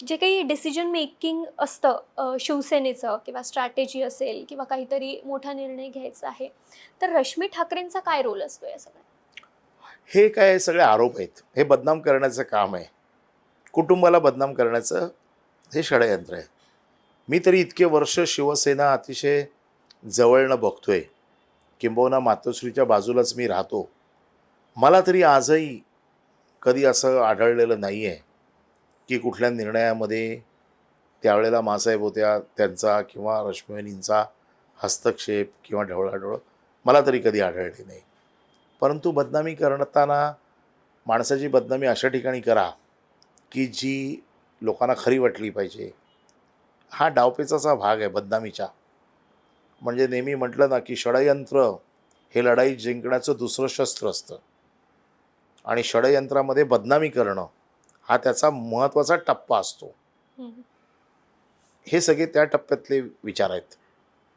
जे काही decision making असतं शिवसेनेचं किंवा स्ट्रॅटेजी असेल किंवा काहीतरी मोठा निर्णय घ्यायचा आहे, तर रश्मी ठाकरेंचा काय रोल असतो या सगळ्यात? हे काय सगळे आरोप आहेत. हे बदनाम करण्याचं काम आहे. कुटुंबाला बदनाम करण्याचं हे षडयंत्र आहे. मी तरी इतके वर्ष शिवसेना अतिशय जवळनं बघतोय. किंबहुना मातोश्रीच्या बाजूलाच मी राहतो. मला तरी आजही कधी असं आढळलेलं नाही आहे, की कुठल्या निर्णयामध्ये त्यावेळेला मासाहेब होत्या त्यांचा किंवा रश्मिवहिनींचा हस्तक्षेप किंवा ढवळाढवळ मला तरी कधी आढळली नाही. परंतु बदनामी करताना माणसाची बदनामी अशा ठिकाणी करा, की जी लोकांना खरी वाटली पाहिजे. हा डावपेचाचा भाग आहे बदनामीच्या. म्हणजे नेहमी म्हटलं ना, की षडयंत्र हे लढाई जिंकण्याचं दुसरं शस्त्र असतं आणि षडयंत्रामध्ये बदनामी करणं हा त्याचा महत्त्वाचा टप्पा असतो. हं. हे सगळे त्या टप्प्यातले विचार आहेत.